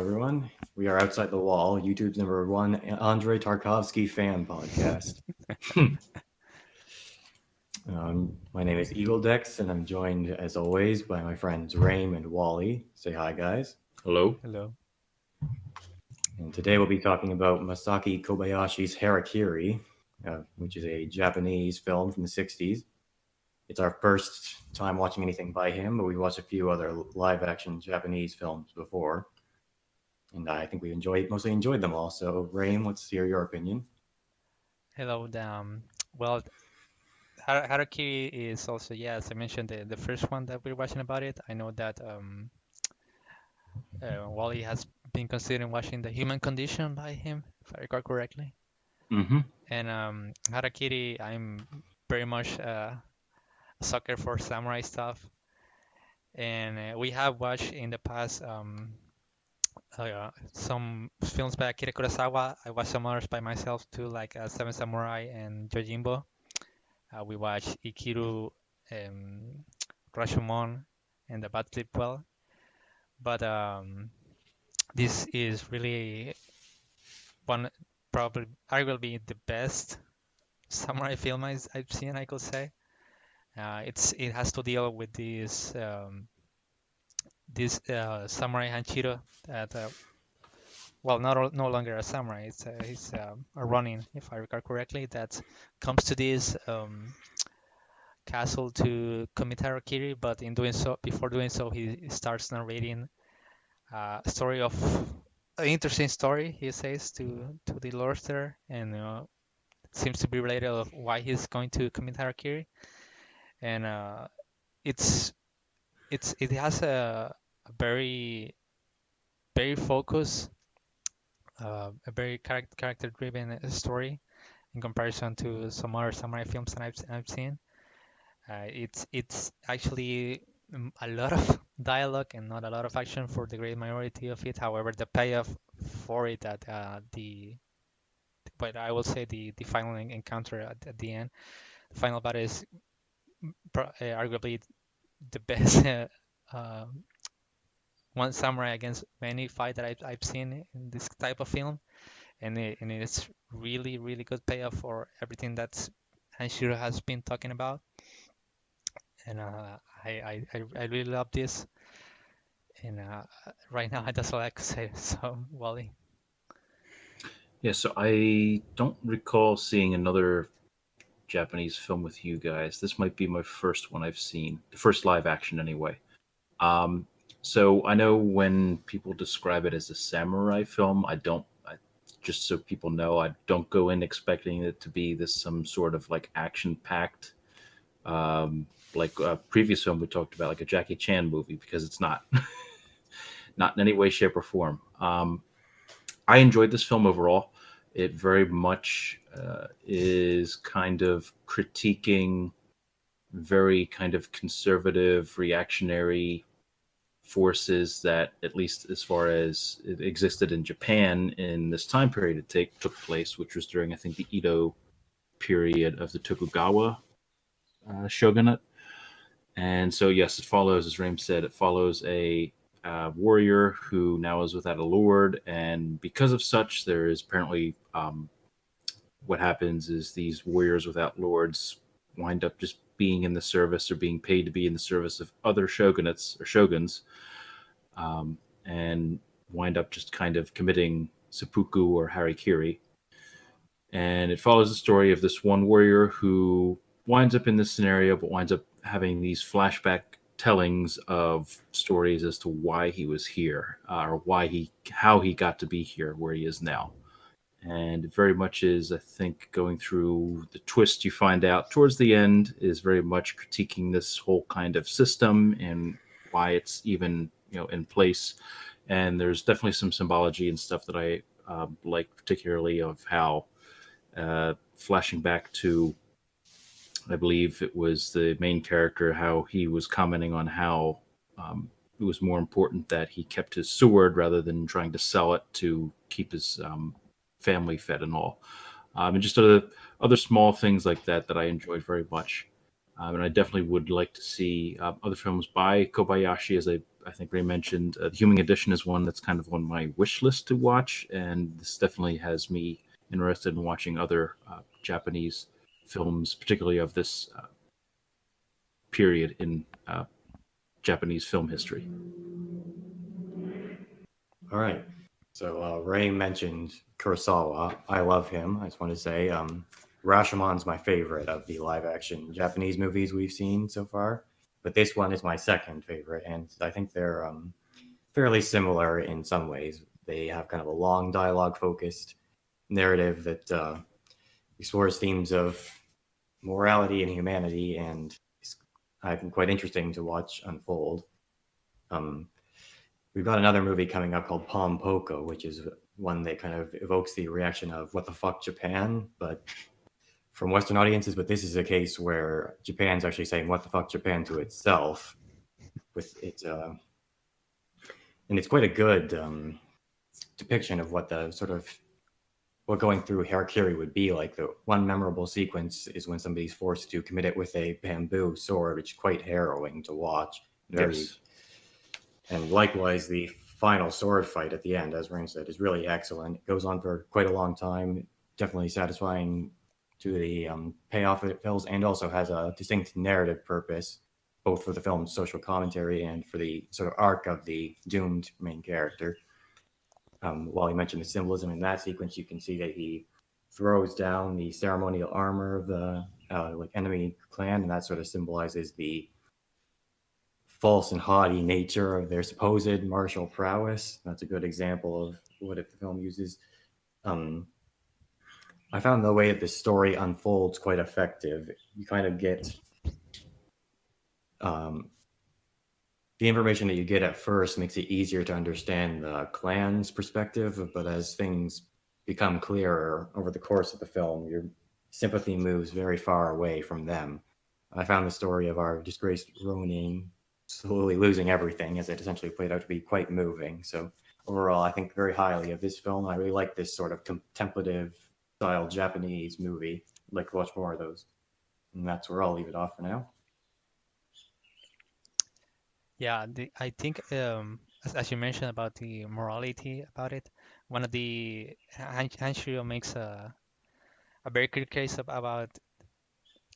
everyone. We are Outside the Wall, YouTube's number one Andrei Tarkovsky fan podcast. My name is Eagle Dex, and I'm joined, as always, by my friends Raim and Wally. Say hi, guys. Hello. Hello. And today we'll be talking about Masaki Kobayashi's Harakiri, which is a Japanese film from the 60s. It's our first time watching anything by him, but we watched a few other live action Japanese films before. And I think we mostly enjoyed them all. So, Rain, let's hear your opinion. Hello. Well, Harakiri is also, yeah, as I mentioned, the first one that we're watching about it. I know that Wally has been considering watching The Human Condition by him, if I recall correctly. Mm-hmm. And Harakiri, I'm very much a sucker for samurai stuff. And we have watched in the past some films by Akira Kurosawa. I watched some others by myself too, like Seven Samurai and Yojimbo. We watched Ikiru, um, Rashomon, and the Bad Sleep Well. But this is really one, probably arguably the best samurai film I've seen, I could say. It has to deal with this samurai Hanshiro that well, no longer a samurai. He's a Ronin, if I recall correctly. That comes to this castle to commit harakiri, but before doing so, he starts narrating a story of an interesting story. He says to the lords there, and it seems to be related of why he's going to commit harakiri, and it's it has a very focused, a very character driven story in comparison to some other samurai films that I've seen. It's actually a lot of dialogue and not a lot of action for the great majority of it. However, the payoff for it at but I will say the final encounter at the end, the final battle is arguably the best uh, one samurai against many fight that I've seen in this type of film, and it's really good payoff for everything that Hanshiro has been talking about. And I really love this. And right now, that's all I could say. So, Wally. Yeah, so I don't recall seeing another Japanese film with you guys. This might be my first one I've seen, the first live action anyway. Um, so I know when people describe it as a samurai film, just so people know, I don't go in expecting it to be this some sort of like action packed, like a previous film we talked about, like a Jackie Chan movie, because it's not, not in any way, shape, or form. I enjoyed this film overall. It very much is kind of critiquing very kind of conservative, reactionary forces that, at least as far as it existed in Japan in this time period, took place, which was during, I think, the Edo period of the Tokugawa shogunate. And so, yes, it follows, as Raim said, it follows a warrior who now is without a lord, and because of such, there is apparently what happens is these warriors without lords wind up just being in the service or being paid to be in the service of other shogunates or shoguns, and wind up just kind of committing seppuku or harikiri. And it follows the story of this one warrior who winds up in this scenario, but winds up having these flashback tellings of stories as to why he was here, or how he got to be here where he is now. And it very much is, I think, going through the twist you find out towards the end is very much critiquing this whole kind of system and why it's even in place. And there's definitely some symbology and stuff that I like, particularly of how flashing back to, I believe it was the main character, how he was commenting on how it was more important that he kept his sword rather than trying to sell it to keep his family fed and all. And just other small things like that that I enjoyed very much. And I definitely would like to see other films by Kobayashi, as I think Ray mentioned, the Human Edition is one that's kind of on my wish list to watch, and this definitely has me interested in watching other Japanese films, particularly of this period in Japanese film history. All right. So Ray mentioned Kurosawa. I love him. I just want to say Rashomon's my favorite of the live-action Japanese movies we've seen so far, but this one is my second favorite, and I think they're fairly similar in some ways. They have kind of a long dialogue-focused narrative that explores themes of morality and humanity, and it's, I think, quite interesting to watch unfold. We've got another movie coming up called Pom Poko, which is one that kind of evokes the reaction of "What the fuck, Japan?" but from Western audiences. But this is a case where Japan's actually saying "What the fuck, Japan?" to itself, with its and it's quite a good depiction of what the sort of what going through Harakiri would be like. The one memorable sequence is when somebody's forced to commit it with a bamboo sword, which is quite harrowing to watch. Very, Yes. and likewise, the final sword fight at the end, as Rain said, is really excellent. It goes on for quite a long time, definitely satisfying to the payoff that it fills, and also has a distinct narrative purpose, both for the film's social commentary and for the sort of arc of the doomed main character. While you mentioned the symbolism in that sequence, you can see that he throws down the ceremonial armor of the like enemy clan, and that sort of symbolizes the false and haughty nature of their supposed martial prowess. That's a good example of what if the film uses. I found the way that the story unfolds quite effective. You kind of get the information that you get at first makes it easier to understand the clan's perspective, but as things become clearer over the course of the film, your sympathy moves very far away from them. I found the story of our disgraced Ronin slowly losing everything as it essentially played out to be quite moving. So overall, I think very highly of this film. I really like this sort of contemplative style Japanese movie. I'd like to watch more of those. And that's where I'll leave it off for now. Yeah, I think as you mentioned about the morality about it, one of the Hanshiro makes a very clear case about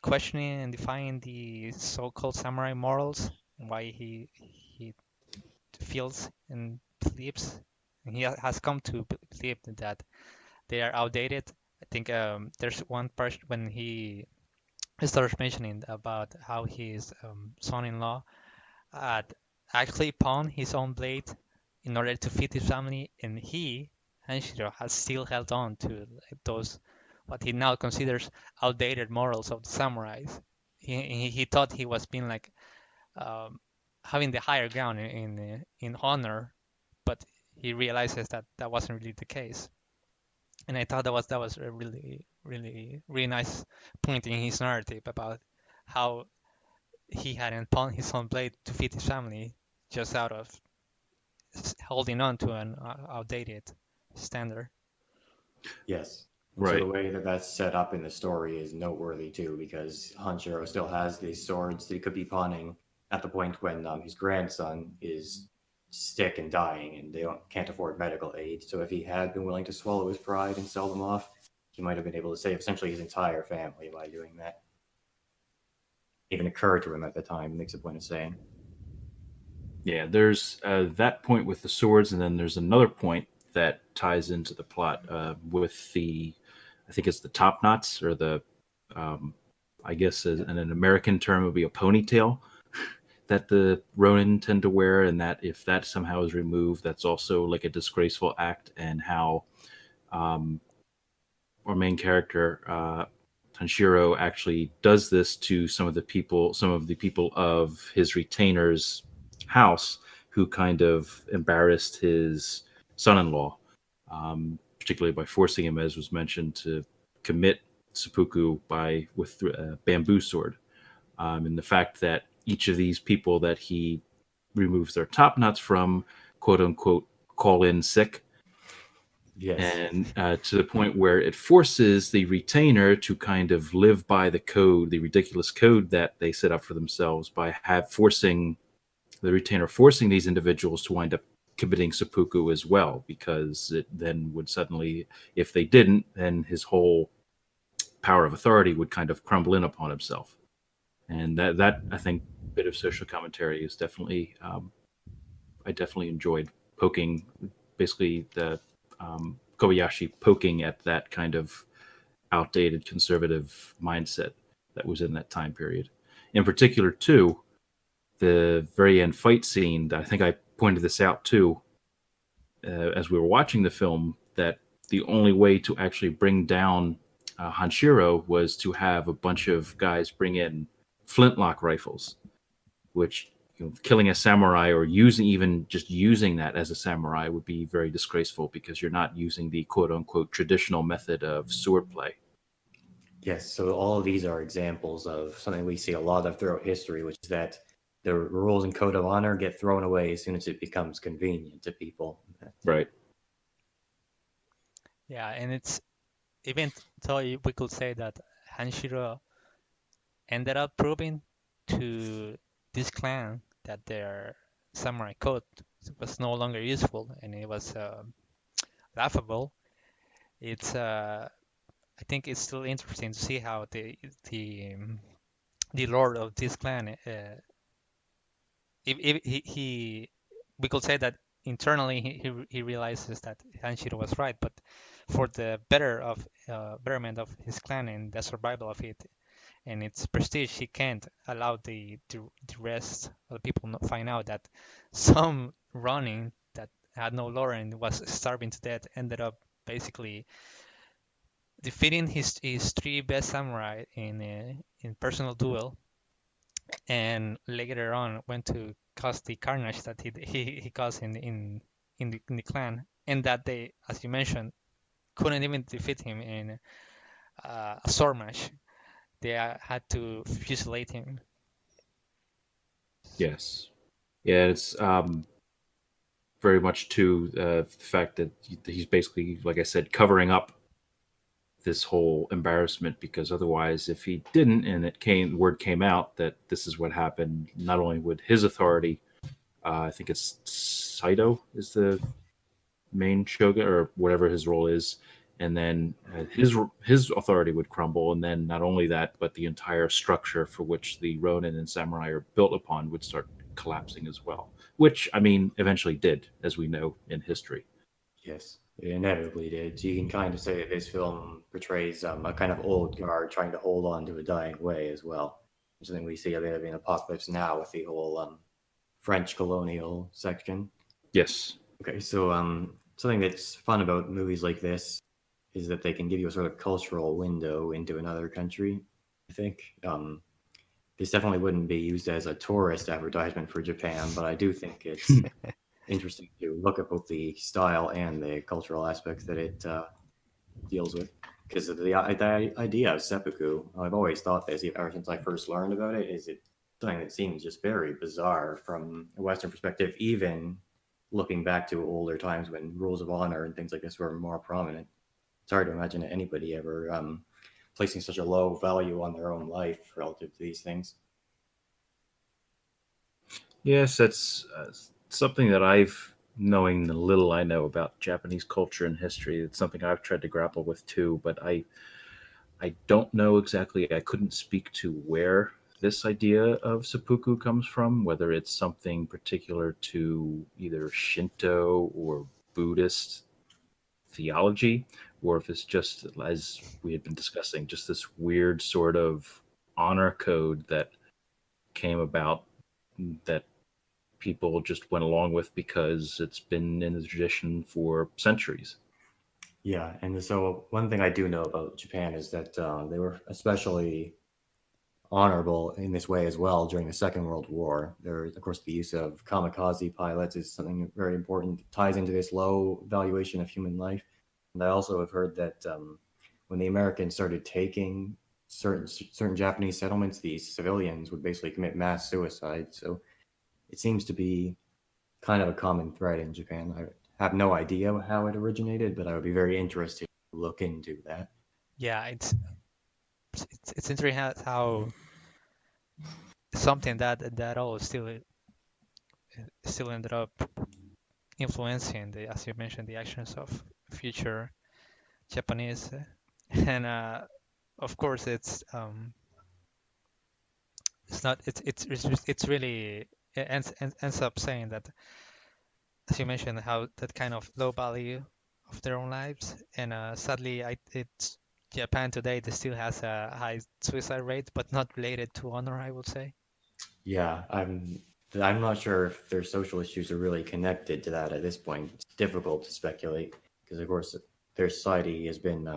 questioning and defining the so-called samurai morals and why he feels and believes, and he has come to believe that they are outdated. I think there's one part when he starts mentioning about how his son-in-law had actually pawned his own blade in order to feed his family, and he, Hanshiro, has still held on to those what he now considers outdated morals of the samurais. He thought he was being like um, having the higher ground in honor, but he realizes that that wasn't really the case. And I thought that was a really nice point in his narrative about how he hadn't pawned his own blade to feed his family just out of holding on to an outdated standard. Yes. And so Right. the way that that's set up in the story is noteworthy too, because Hanshiro still has these swords that he could be pawning at the point when his grandson is sick and dying, and they can't afford medical aid. So if he had been willing to swallow his pride and sell them off, he might have been able to save essentially his entire family by doing that. Even occurred to him at the time, makes a point of saying. Yeah, there's that point with the swords, and then there's another point that ties into the plot with the, I think it's the top knots, or the, I guess in an American term, it would be a ponytail that the Ronin tend to wear, and that if that somehow is removed, that's also like a disgraceful act, and how our main character Tanshiro actually does this to some of the people of his retainer's house who kind of embarrassed his son-in-law, particularly by forcing him, as was mentioned, to commit seppuku with a bamboo sword. And the fact that each of these people that he removes their top knots from, quote unquote, call in sick, Yes. and to the point where it forces the retainer to kind of live by the code, the ridiculous code that they set up for themselves by forcing the retainer forcing these individuals to wind up committing seppuku as well, because it then would suddenly, if they didn't, then his whole power of authority would kind of crumble in upon himself. And that I think bit of social commentary is definitely I definitely enjoyed poking, basically the Kobayashi poking at that kind of outdated conservative mindset that was in that time period. In particular, too, the very end fight scene. I think I pointed this out too as we were watching the film, that the only way to actually bring down Hanshiro was to have a bunch of guys bring in flintlock rifles, which, killing a samurai or using that as a samurai would be very disgraceful, because you're not using the quote unquote traditional method of swordplay. Yes, so all of these are examples of something we see a lot of throughout history, which is that the rules and code of honor get thrown away as soon as it becomes convenient to people. Right. Yeah, and it's even though we could say that Hanshiro ended up proving to this clan that their samurai code was no longer useful and it was laughable. It's I think it's still interesting to see how the lord of this clan, if he we could say that internally he realizes that Hanshiro was right, but for the betterment of his clan and the survival of it and its prestige, he can't allow the rest of the people not find out that some running that had no lore and was starving to death ended up basically defeating his three best samurai in personal duel, and later on went to cause the carnage that he caused in the clan, and that they, as you mentioned, couldn't even defeat him in a sword match. They had to fusilate him. Yes. Yeah, it's very much to the fact that he's basically, like I said, covering up this whole embarrassment, because otherwise, if he didn't, and word came out that this is what happened, not only would his authority, I think it's Saito is the main shogun or whatever his role is, and then his authority would crumble, and then not only that, but the entire structure for which the Ronin and samurai are built upon would start collapsing as well. Which, I mean, eventually did, as we know in history. Yes, it inevitably did. So you can kind of say that this film portrays a kind of old guard trying to hold on to a dying way as well. Something we see a bit of in Apocalypse Now with the whole French colonial section. Yes. Okay, so something that's fun about movies like this is that they can give you a sort of cultural window into another country. I think this definitely wouldn't be used as a tourist advertisement for Japan, but I do think it's interesting to look at both the style and the cultural aspects that it deals with. Because the idea of seppuku, I've always thought this ever since I first learned about it, is it something that seems just very bizarre from a Western perspective, even looking back to older times when rules of honor and things like this were more prominent. It's hard to imagine anybody ever placing such a low value on their own life relative to these things. Yes, that's something that knowing the little I know about Japanese culture and history, it's something I've tried to grapple with too. But I don't know exactly. I couldn't speak to where this idea of seppuku comes from, whether it's something particular to either Shinto or Buddhist theology, or if it's just, as we had been discussing, just this weird sort of honor code that came about, that people just went along with because it's been in the tradition for centuries. Yeah, and so one thing I do know about Japan is that they were especially honorable in this way as well during the Second World War. There, of course, the use of kamikaze pilots is something very important. It ties into this low valuation of human life. And I also have heard that when the Americans started taking certain Japanese settlements, these civilians would basically commit mass suicide. So it seems to be kind of a common thread in Japan. I have no idea how it originated, but I would be very interested to look into that. Yeah, it's interesting how something that all still still ended up influencing as you mentioned, the actions of future Japanese, and of course it's not it's really it ends up saying that, as you mentioned, how that kind of low value of their own lives, and sadly, it's Japan today. They still has a high suicide rate, but not related to honor, I would say. Yeah, I'm not sure if their social issues are really connected to that at this point. It's difficult to speculate because, of course, their society has been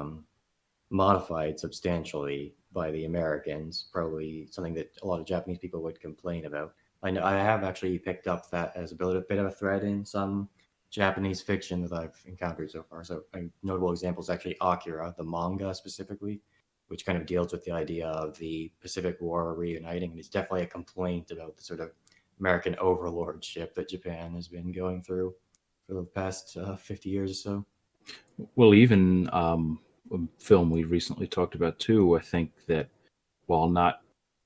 modified substantially by the Americans. Probably something that a lot of Japanese people would complain about. I know I have actually picked up that as a bit of a thread in some Japanese fiction that I've encountered so far. So a notable example is actually Akira, the manga specifically, which kind of deals with the idea of the Pacific War reuniting. And it's definitely a complaint about the sort of American overlordship that Japan has been going through for the past 50 years or so. Well, even a film we recently talked about too, I think that while not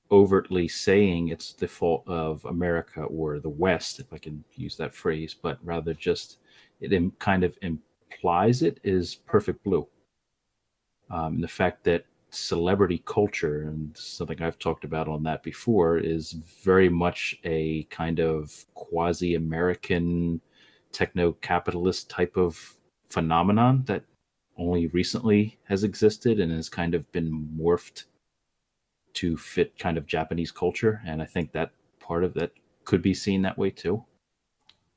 overtly saying it's the fault of America or the West, if I can use that phrase, but rather just kind of implies it, is Perfect Blue. The fact that celebrity culture, and something I've talked about on that before, is very much a kind of quasi American techno capitalist type of phenomenon that only recently has existed and has kind of been morphed to fit kind of Japanese culture. And I think that part of that could be seen that way too.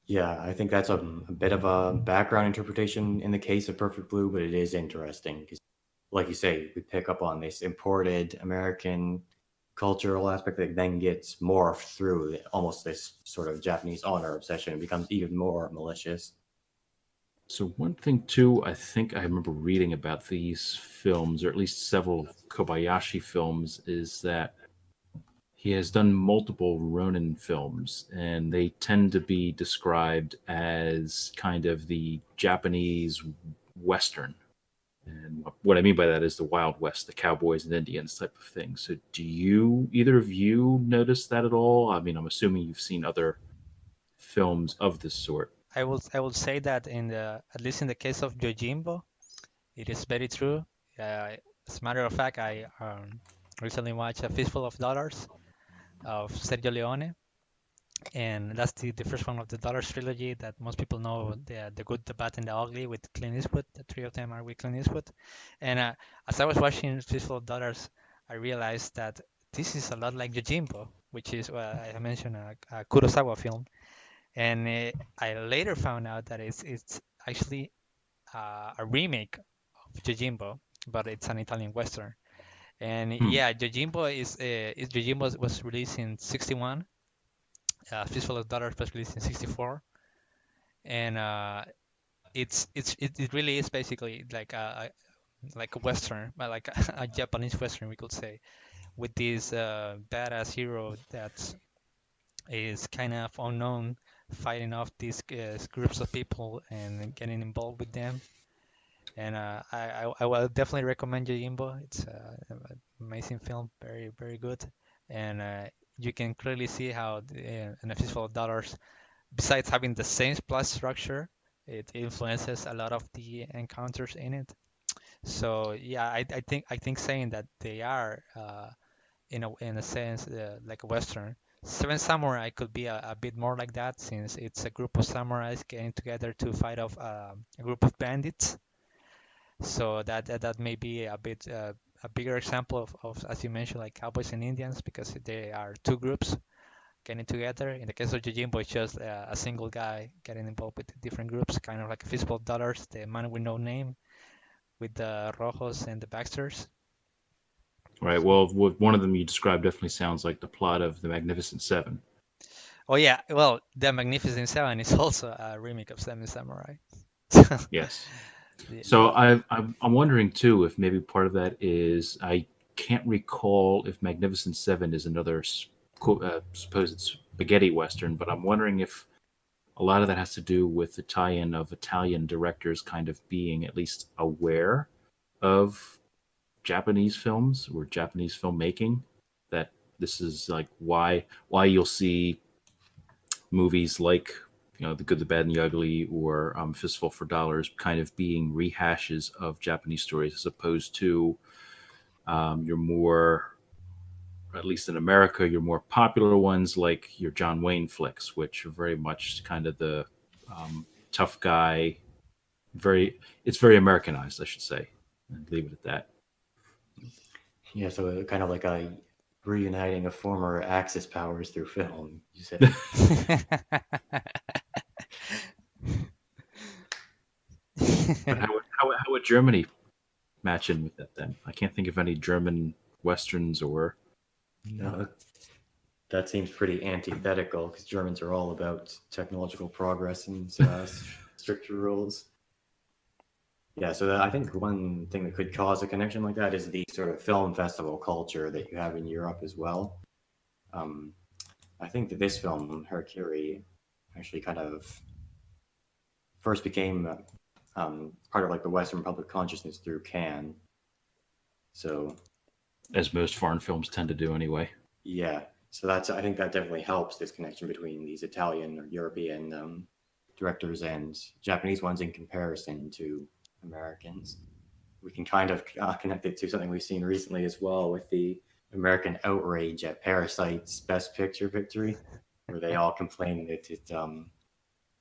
Yeah, I think that's a bit of a background interpretation in the case of Perfect Blue, but it is interesting because, like you say, we pick up on this imported American cultural aspect that then gets morphed through almost this sort of Japanese honor obsession and becomes even more malicious. So one thing too, I think I remember reading about these films, or at least several Kobayashi films, is that he has done multiple Ronin films, and they tend to be described as kind of the Japanese Western. And what I mean by that is the Wild West, the cowboys and Indians type of thing. So, do you, either of you, notice that at all? I mean, I'm assuming you've seen other films of this sort. I will say that in the at least in the case of Yojimbo, it is very true. As a matter of fact, I recently watched A Fistful of Dollars of Sergio Leone, and that's the first one of the Dollars trilogy that most people know, the Good, the Bad, and the Ugly with Clint Eastwood. The three of them are with Clint Eastwood. And as I was watching Fistful of Dollars, I realized that this is a lot like Yojimbo, which is I mentioned a Kurosawa film. And I later found out that it's actually a remake of Yojimbo, but it's an Italian Western. And Hmm. yeah, Yojimbo was released in '61. Fistful of Dollars was released in '64, and it really is basically like a Western, but like a Japanese Western, we could say, with this badass hero that is kind of unknown, fighting off these groups of people and getting involved with them. And I will definitely recommend Yojimbo. It's an amazing film, very very good, and you can clearly see how in A Fistful of Dollars, besides having the same plot structure, it influences a lot of the encounters in it. So yeah, I think saying that they are in a sense like a Western. Seven Samurai could be a bit more like that, since it's a group of samurais getting together to fight off a group of bandits. So that may be a bit a bigger example of, as you mentioned, like cowboys and Indians, because they are two groups getting together. In the case of Jojimbo, it's just a single guy getting involved with different groups, kind of like a Fistful of Dollars, the man with no name, with the Rojos and the Baxters. Right. Well, with one of them you described definitely sounds like the plot of The Magnificent Seven. Oh yeah, well, the Magnificent Seven is also a remake of Seven Samurai. Yes. The- So I'm wondering too if maybe part of that is I can't recall if Magnificent Seven is another supposed spaghetti western, but I'm wondering if a lot of that has to do with the tie-in of Italian directors kind of being at least aware of Japanese films or Japanese filmmaking. That this is like why you'll see movies like The Good, the Bad, and the Ugly, or Fistful for Dollars, kind of being rehashes of Japanese stories, as opposed to your more, at least in America, your more popular ones like your John Wayne flicks, which are very much kind of the tough guy. It's very Americanized, I should say. And leave it at that. Yeah, so kind of like a reuniting of former Axis powers through film. You said. But how would Germany match in with that then? I can't think of any German westerns or. No, that seems pretty antithetical because Germans are all about technological progress and stricter rules. Yeah, so I think one thing that could cause a connection like that is the sort of film festival culture that you have in Europe as well. I think that this film, Harakiri, actually kind of first became part of like the Western public consciousness through Cannes. So, as most foreign films tend to do anyway. Yeah, so I think that definitely helps this connection between these Italian or European directors and Japanese ones in comparison to Americans. We can kind of connect it to something we've seen recently as well with the American outrage at Parasite's Best Picture victory, where they all complain that it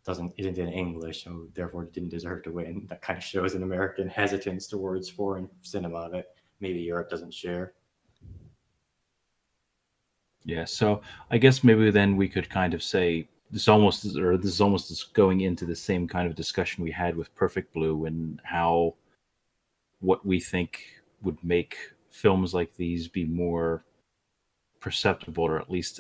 isn't in English, so therefore it didn't deserve to win. That kind of shows an American hesitance towards foreign cinema that maybe Europe doesn't share. Yeah, so I guess maybe then we could kind of say this is almost going into the same kind of discussion we had with Perfect Blue, and how what we think would make films like these be more perceptible, or at least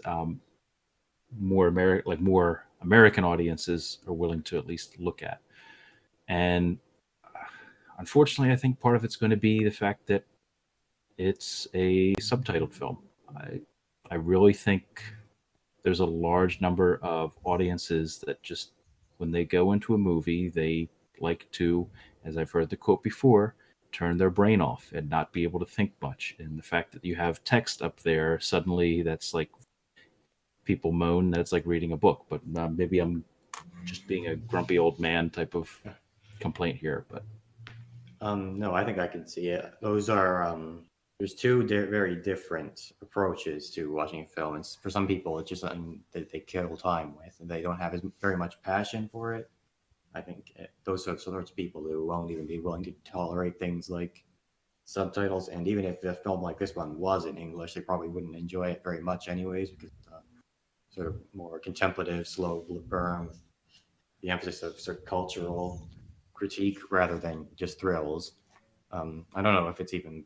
more American audiences are willing to at least look at. And unfortunately, I think part of it's going to be the fact that it's a subtitled film. I really think there's a large number of audiences that just, when they go into a movie, they like to, as I've heard the quote before, turn their brain off and not be able to think much. And the fact that you have text up there, suddenly that's like, people moan that it's like reading a book. But maybe I'm just being a grumpy old man type of complaint here. But no, I think I can see it. Those are there's two very different approaches to watching a film. And for some people, it's just something that they kill time with, and they don't have very much passion for it. I think those sorts of people who won't even be willing to tolerate things like subtitles, and even if a film like this one was in English, they probably wouldn't enjoy it very much anyways, because it's sort of more contemplative, slow burn with the emphasis of sort of cultural critique rather than just thrills. I don't know if it's even.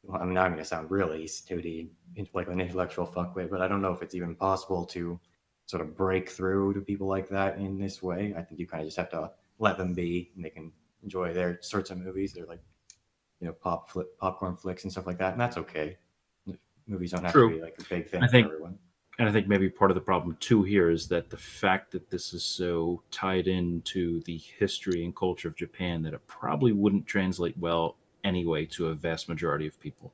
Well, I'm not going to sound really snooty, like an intellectual fuckwit, but I don't know if it's even possible to sort of break through to people like that in this way. I think you kind of just have to let them be, and they can enjoy their sorts of movies. They're like, popcorn flicks and stuff like that, and that's okay. Movies don't have to be like a big thing for everyone. And I think maybe part of the problem too here is that the fact that this is so tied into the history and culture of Japan that it probably wouldn't translate well anyway to a vast majority of people.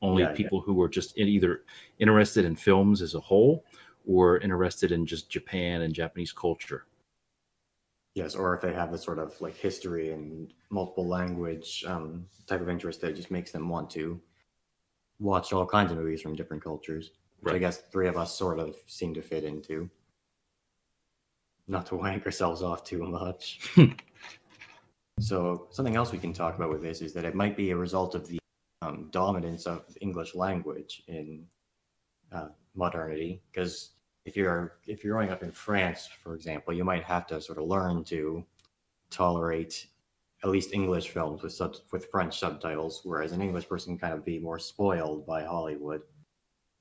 Only people who are just either interested in films as a whole or interested in just Japan and Japanese culture. Yes, or if they have the sort of like history and multiple language type of interest that just makes them want to watch all kinds of movies from different cultures, which I guess three of us sort of seem to fit into. Not to wank ourselves off too much. So something else we can talk about with this is that it might be a result of the dominance of the English language in modernity. Because if you're growing up in France, for example, you might have to sort of learn to tolerate at least English films with French subtitles, whereas an English person can kind of be more spoiled by Hollywood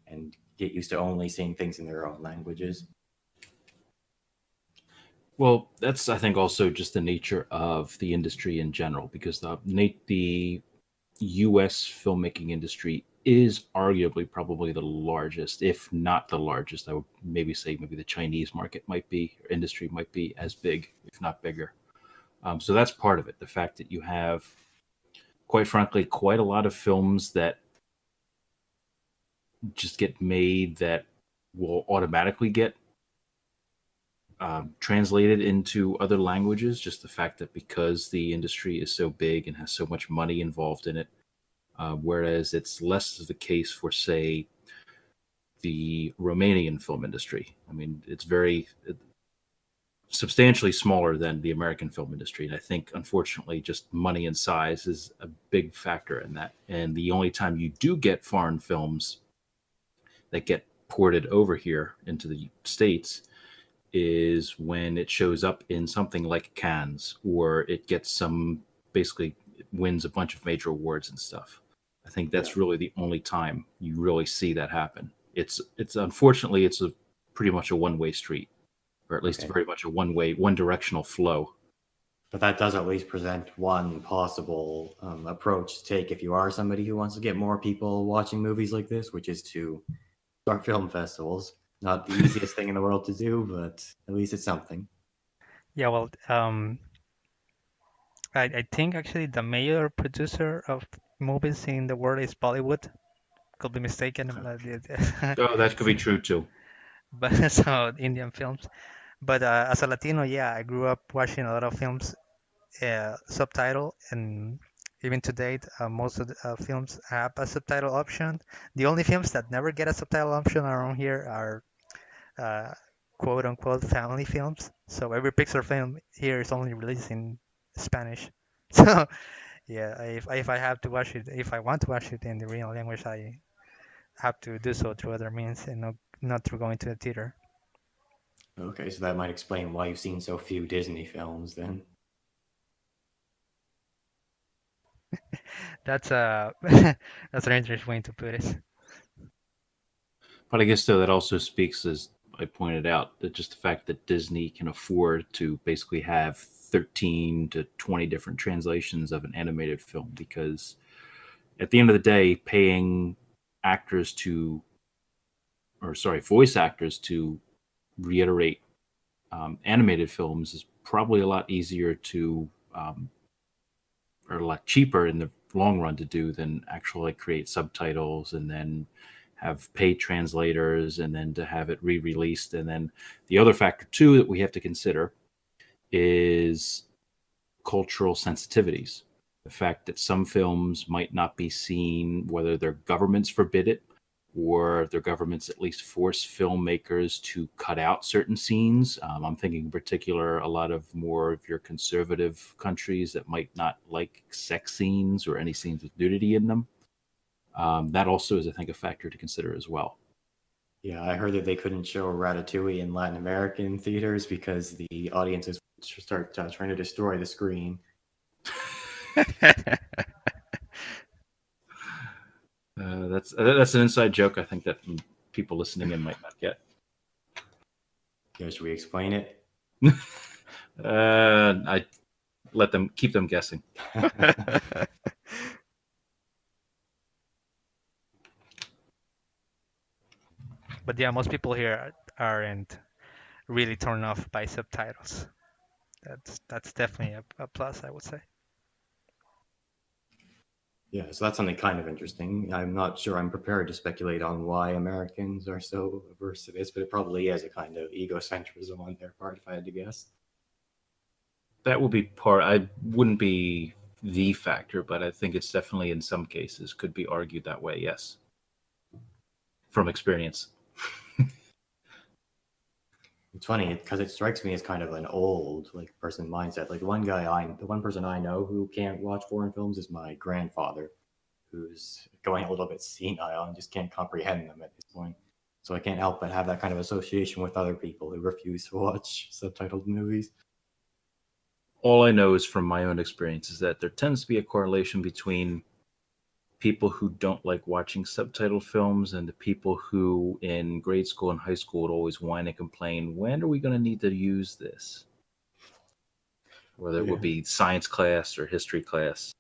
and get used to only seeing things in their own languages. Well, that's, I think, also just the nature of the industry in general, because the U.S. filmmaking industry is arguably probably the largest, if not the largest. I would maybe say maybe the Chinese market might be, or industry might be as big, if not bigger. So that's part of it. The fact that you have, quite frankly, quite a lot of films that just get made that will automatically get translated into other languages. Just the fact that because the industry is so big and has so much money involved in it, whereas it's less of the case for, say, the Romanian film industry. I mean, it's very substantially smaller than the American film industry. And I think, unfortunately, just money and size is a big factor in that. And the only time you do get foreign films that get ported over here into the States is when it shows up in something like Cannes, or it gets some, basically wins a bunch of major awards and stuff. I think that's really the only time you really see that happen. It's unfortunately it's a pretty much a one-way street, or at least very much a one directional flow. But that does at least present one possible approach to take if you are somebody who wants to get more people watching movies like this, which is to start film festivals. Not the easiest thing in the world to do, but at least it's something. Yeah, well, I think actually the major producer of movies in the world is Bollywood. Could be mistaken, but Oh, that could be true too. but so Indian films. But as a Latino, yeah, I grew up watching a lot of films subtitle, and even to date, most of the films have a subtitle option. The only films that never get a subtitle option around here are quote unquote family films. So every Pixar film here is only released in Spanish. So yeah, if I have to watch it, if I want to watch it in the real language, I have to do so through other means and not through going to the theater. Okay, so that might explain why you've seen so few Disney films then. That's that's an interesting way to put it. But I guess though that also speaks, as I pointed out, that just the fact that Disney can afford to basically have 13 to 20 different translations of an animated film, because at the end of the day, paying actors to, or sorry, voice actors to reiterate animated films is probably a lot easier to, or a lot cheaper in the long run to do than actually create subtitles and then have paid translators and then to have it re-released. And then the other factor too that we have to consider is cultural sensitivities. The fact that some films might not be seen, whether their governments forbid it or their governments at least force filmmakers to cut out certain scenes. I'm thinking in particular a lot of more of your conservative countries that might not like sex scenes or any scenes with nudity in them. That also is, I think, a factor to consider as well. Yeah, I heard that they couldn't show Ratatouille in Latin American theaters because the audiences would start trying to destroy the screen. That's an inside joke I think that people listening in might not get. Yeah, should we explain it? I let them keep them guessing. But yeah, most people here aren't really torn off by subtitles. That's definitely a plus, I would say. Yeah, so that's something kind of interesting. I'm not sure I'm prepared to speculate on why Americans are so averse to this, but it probably is a kind of egocentrism on their part, if I had to guess. That will be part. I wouldn't be the factor, but I think it's definitely in some cases could be argued that way. Yes, from experience. It's funny because it strikes me as kind of an old person mindset. Like the one person I know who can't watch foreign films is my grandfather, who's going a little bit senile and just can't comprehend them at this point. So I can't help but have that kind of association with other people who refuse to watch subtitled movies. All I know is from my own experience is that there tends to be a correlation between people who don't like watching subtitled films and the people who in grade school and high school would always whine and complain, when are we going to need to use this? Whether it would be science class or history class.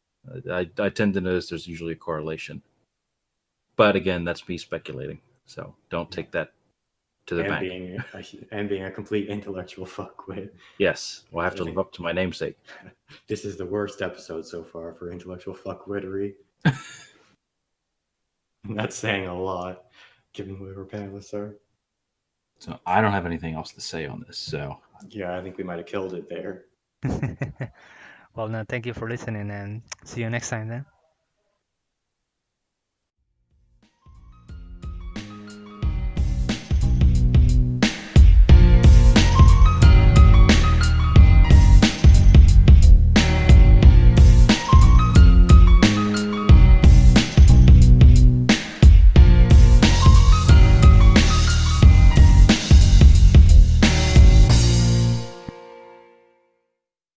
I tend to notice there's usually a correlation. But again, that's me speculating. So don't take that to the bank. Being a complete intellectual fuckwit. Yes, well, I have to live up to my namesake. This is the worst episode so far for intellectual fuckwittery. That's saying a lot, given where our panelists are. So I don't have anything else to say on this. So Yeah, I think we might have killed it there. Well, no, thank you for listening, and see you next time then.